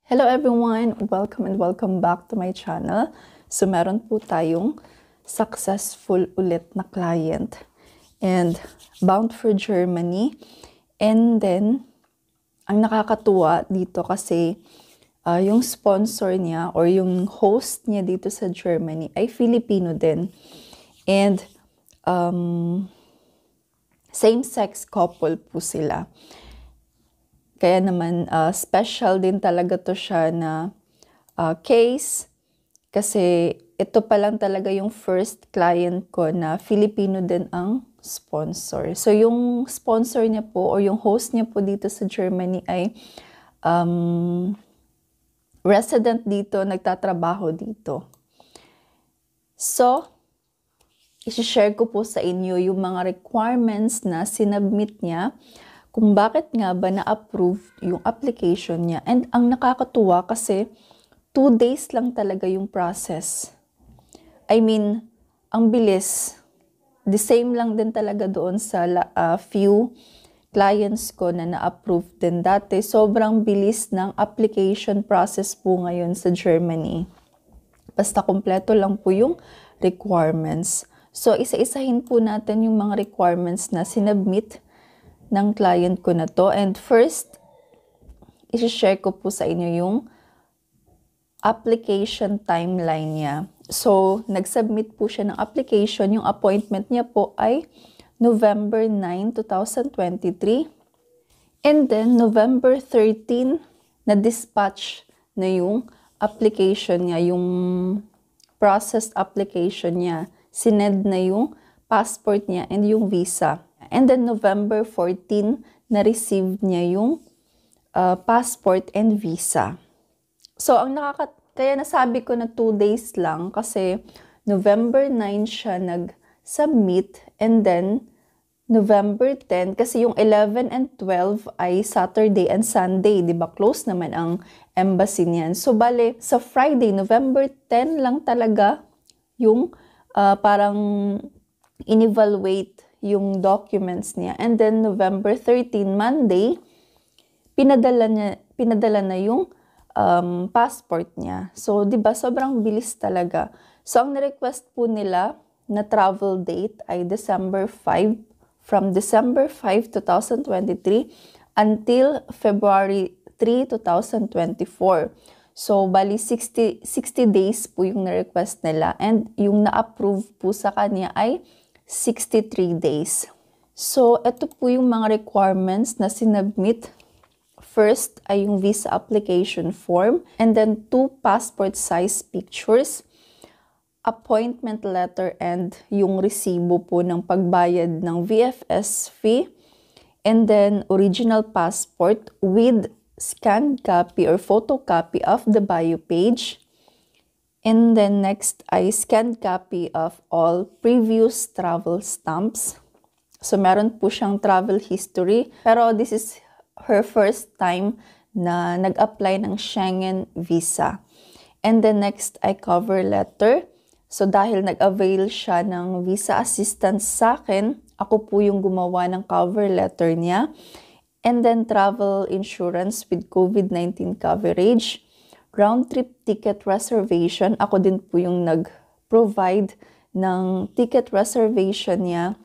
Hello everyone! Welcome and welcome back to my channel. So meron po tayong successful ulit na client and bound for Germany. And then, ang nakakatuwa dito kasi yung sponsor niya or yung host niya dito sa Germany ay Filipino din. And same-sex couple po sila. Kaya naman, special din talaga to siya na case kasi ito pa lang talaga yung first client ko na Filipino din ang sponsor. So, yung sponsor niya po or yung host niya po dito sa Germany ay resident dito, nagtatrabaho dito. So, isi-share ko po sa inyo yung mga requirements na sinubmit niya kung bakit nga ba na-approve yung application niya. And ang nakakatuwa kasi 2 days lang talaga yung process. I mean, ang bilis. The same lang din talaga doon sa few clients ko na na-approve din dati. Sobrang bilis ng application process po ngayon sa Germany. Basta kompleto lang po yung requirements. So, isa-isahin po natin yung mga requirements na sinubmit ng client ko na to. And first, isi-share ko po sa inyo yung application timeline niya. So, nag-submit po siya ng application. Yung appointment niya po ay November 9, 2023. And then, November 13, na-dispatch na yung application niya, yung processed application niya. Sinend na yung passport niya and yung visa. And then November 14, na-receive niya yung passport and visa. So, kaya nasabi ko na 2 days lang kasi November 9 siya nag-submit and then November 10 kasi yung 11 and 12 ay Saturday and Sunday, di ba? Close naman ang embassy niyan. So, bale, sa Friday, November 10 lang talaga yung parang in-evaluate yung documents niya. And then, November 13, Monday, pinadala na yung passport niya. So, di ba, sobrang bilis talaga. So, ang na-request po nila na travel date ay December 5, from December 5, 2023 until February 3, 2024. So, bali 60 days po yung na-request nila and yung na-approve po sa kanya ay 63 days. So, ito po yung mga requirements na sinubmit. First ay yung visa application form and then 2 passport size pictures, appointment letter and yung resibo po ng pagbayad ng VFS fee, and then original passport with scanned copy or photocopy of the bio page. And then next ay scanned copy of all previous travel stamps. So meron po siyang travel history. Pero this is her first time na nag-apply ng Schengen visa. And then next ay cover letter. So dahil nag-avail siya ng visa assistance sa akin, ako po yung gumawa ng cover letter niya. And then travel insurance with COVID-19 coverage. Round-trip ticket reservation, ako din po yung nag-provide ng ticket reservation niya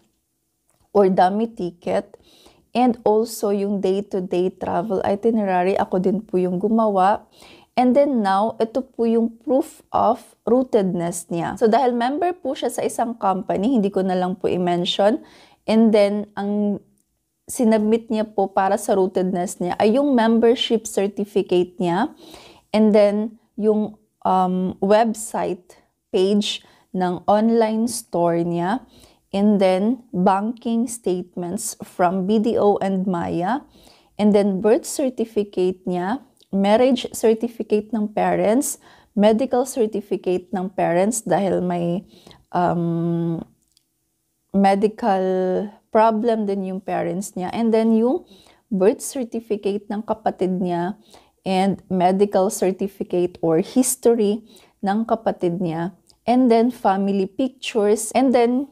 or dummy ticket. And also yung day-to-day travel itinerary, ako din po yung gumawa. And then now, ito po yung proof of rootedness niya. So dahil member po siya sa isang company, hindi ko na lang po i-mention. And then, ang sinubmit niya po para sa rootedness niya ay yung membership certificate niya. And then, yung website page ng online store niya. And then, banking statements from BDO and Maya. And then, birth certificate niya, marriage certificate ng parents, medical certificate ng parents dahil may medical problem din yung parents niya. And then, yung birth certificate ng kapatid niya and medical certificate or history ng kapatid niya. And then, family pictures. And then,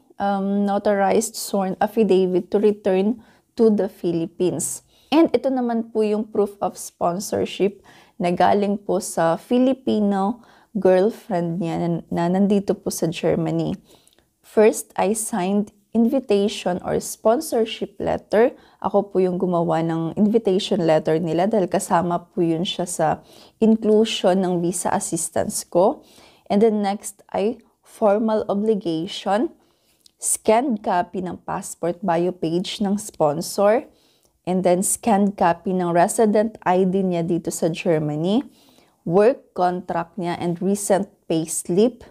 notarized sworn affidavit to return to the Philippines. And ito naman po yung proof of sponsorship na galing po sa Filipino girlfriend niya na nandito po sa Germany. First, I signed invitation or sponsorship letter. Ako po yung gumawa ng invitation letter nila dahil kasama po yun siya sa inclusion ng visa assistance ko. And then next ay formal obligation, scanned copy ng passport bio page ng sponsor, and then scanned copy ng resident ID niya dito sa Germany, work contract niya and recent payslip,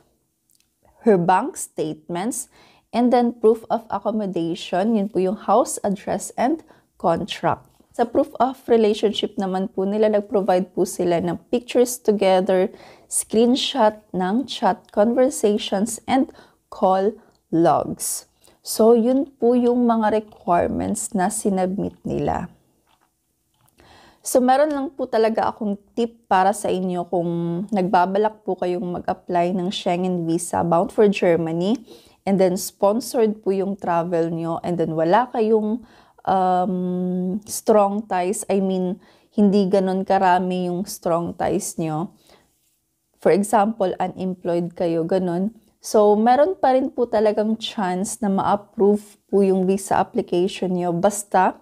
her bank statements, and then proof of accommodation, yun po yung house address and contract. Sa proof of relationship naman po nila, nag-provide po sila ng pictures together, screenshot ng chat conversations, and call logs. So, yun po yung mga requirements na sinubmit nila. So, meron lang po talaga akong tip para sa inyo kung nagbabalak po kayong mag-apply ng Schengen visa bound for Germany, and then sponsored po yung travel nyo, and then wala kayong strong ties. I mean, hindi ganon karami yung strong ties nyo. For example, unemployed kayo, ganon. So, meron pa rin po talagang chance na ma-approve po yung visa application nyo. Basta,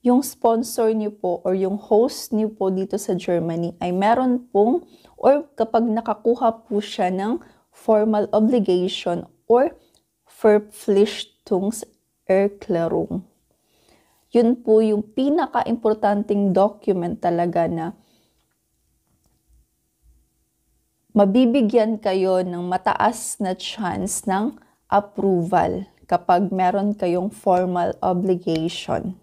yung sponsor nyo po or yung host nyo po dito sa Germany ay meron pong, or kapag nakakuha po siya ng formal obligation or Verpflichtungserklärung. Yun po yung pinaka-importanting document talaga na mabibigyan kayo ng mataas na chance ng approval kapag meron kayong formal obligation.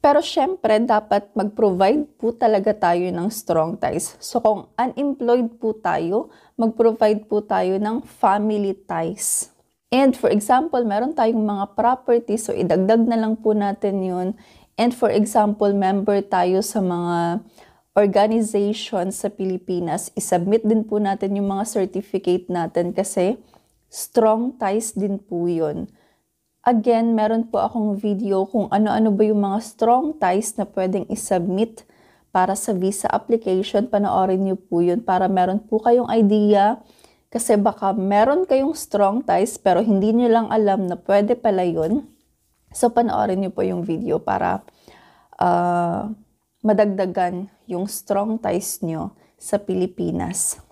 Pero syempre, dapat mag-provide po talaga tayo ng strong ties. So kung unemployed po tayo, mag-provide po tayo ng family ties. And for example, meron tayong mga property, so idagdag na lang po natin yun. And for example, member tayo sa mga organization sa Pilipinas, isubmit din po natin yung mga certificate natin kasi strong ties din po yun. Again, meron po akong video kung ano-ano ba yung mga strong ties na pwedeng isubmit para sa visa application. Panoorin niyo po yun para meron po kayong idea. Kasi baka meron kayong strong ties pero hindi nyo lang alam na pwede pala yun. So, panoorin nyo po yung video para madagdagan yung strong ties nyo sa Pilipinas.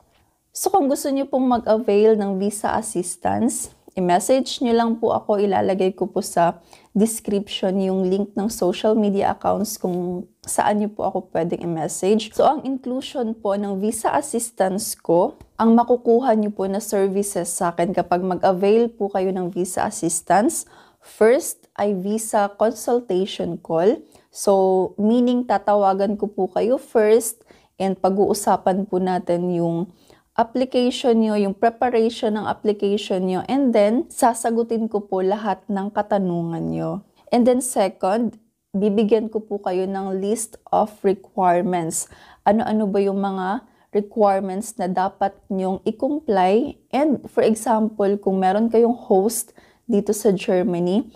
So, kung gusto nyo pong mag-avail ng visa assistance, i-message nyo lang po ako. Ilalagay ko po sa description yung link ng social media accounts kung saan nyo po ako pwedeng i-message. So, ang inclusion po ng visa assistance ko, ang makukuha nyo po na services sa akin kapag mag-avail po kayo ng visa assistance, first ay visa consultation call. So, meaning tatawagan ko po kayo first and pag-uusapan po natin yung application nyo, yung preparation ng application nyo, and then sasagutin ko po lahat ng katanungan nyo. And then second, bibigyan ko po kayo ng list of requirements. Ano-ano ba yung mga requirements na dapat nyong i-comply? And for example, kung meron kayong host dito sa Germany,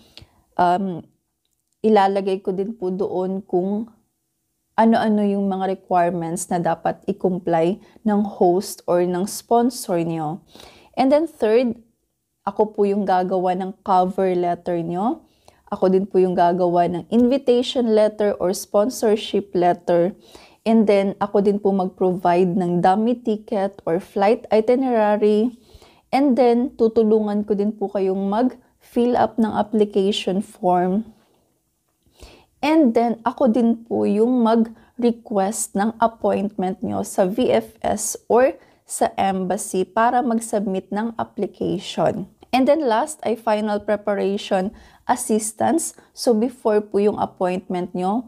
ilalagay ko din po doon kung ano-ano yung mga requirements na dapat i-comply ng host or ng sponsor nyo. And then third, ako po yung gagawa ng cover letter nyo. Ako din po yung gagawa ng invitation letter or sponsorship letter. And then, ako din po mag-provide ng dummy ticket or flight itinerary. And then, tutulungan ko din po kayong mag-fill up ng application form. And then, ako din po yung mag-request ng appointment nyo sa VFS or sa embassy para mag-submit ng application. And then last ay final preparation assistance. So, before po yung appointment nyo,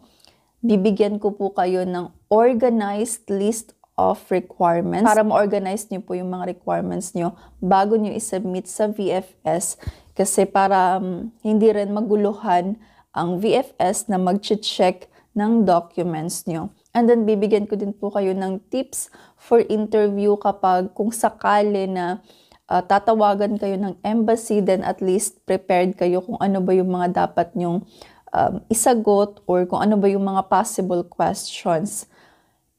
bibigyan ko po kayo ng organized list of requirements para ma-organize nyo po yung mga requirements nyo bago nyo isubmit sa VFS. Kasi para hindi rin maguluhan ang VFS na mag-check ng documents nyo. And then, bibigyan ko din po kayo ng tips for interview kapag kung sakali na tatawagan kayo ng embassy, then at least prepared kayo kung ano ba yung mga dapat nyong isagot or kung ano ba yung mga possible questions.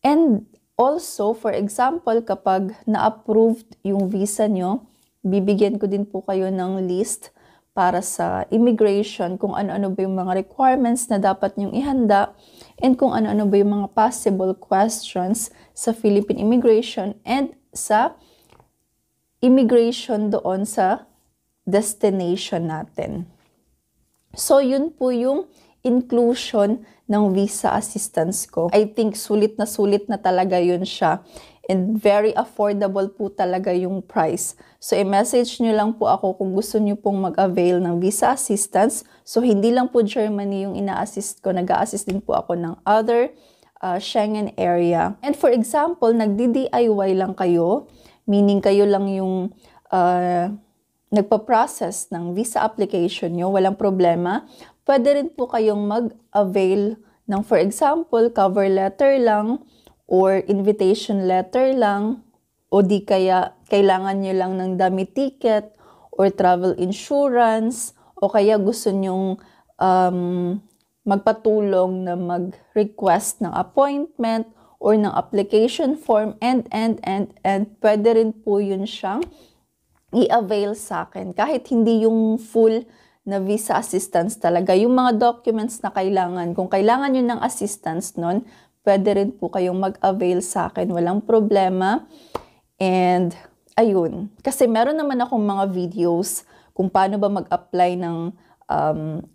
And Also, for example, kapag na-approved yung visa nyo, bibigyan ko din po kayo ng list para sa immigration kung ano-ano ba yung mga requirements na dapat nyong ihanda and kung ano-ano ba yung mga possible questions sa Philippine immigration and sa immigration doon sa destination natin. So, yun po yung inclusion ng visa assistance ko. I think sulit na talaga yun siya. And very affordable po talaga yung price. So, i-message nyo lang po ako kung gusto nyo pong mag-avail ng visa assistance. So, hindi lang po Germany yung ina-assist ko. Nag-a-assist din po ako ng other Schengen area. And for example, nagdi-DIY lang kayo, meaning kayo lang yung nagpa-process ng visa application nyo, walang problema. Pwede rin po kayong mag-avail ng, for example, cover letter lang or invitation letter lang o di kaya kailangan nyo lang ng dummy ticket or travel insurance o kaya gusto nyong magpatulong na mag-request ng appointment or ng application form and pwede rin po yun siyang i-avail sa akin. Kahit hindi yung full na visa assistance talaga. Yung mga documents na kailangan, kung kailangan nyo ng assistance nun, pwede rin po kayong mag-avail sa akin. Walang problema. And, ayun. Kasi meron naman akong mga videos kung paano ba mag-apply ng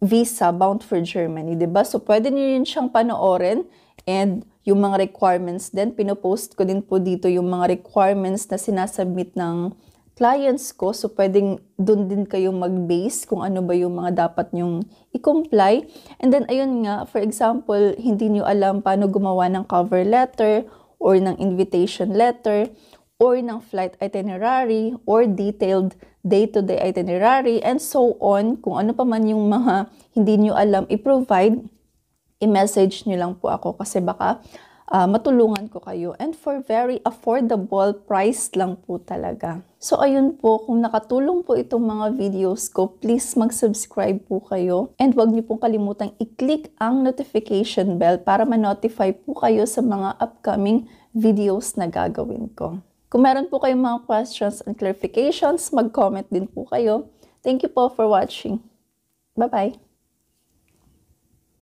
visa bound for Germany, diba? So, pwede nyo yun siyang panoorin. And, yung mga requirements din, pinopost ko din po dito yung mga requirements na sinasubmit ng clients ko. So, pwedeng dun din kayong mag-base kung ano ba yung mga dapat nyong i-comply. And then, ayun nga, for example, hindi nyo alam paano gumawa ng cover letter or ng invitation letter or ng flight itinerary or detailed day-to-day itinerary and so on. Kung ano pa man yung mga hindi nyo alam i-provide, i-message nyo lang po ako kasi baka matulungan ko kayo. And for very affordable price lang po talaga. So, ayun po, kung nakatulong po itong mga videos ko, please mag-subscribe po kayo. And huwag niyo pong kalimutang i-click ang notification bell para ma-notify po kayo sa mga upcoming videos na gagawin ko. Kung meron po kayong mga questions and clarifications, mag-comment din po kayo. Thank you po for watching. Bye-bye!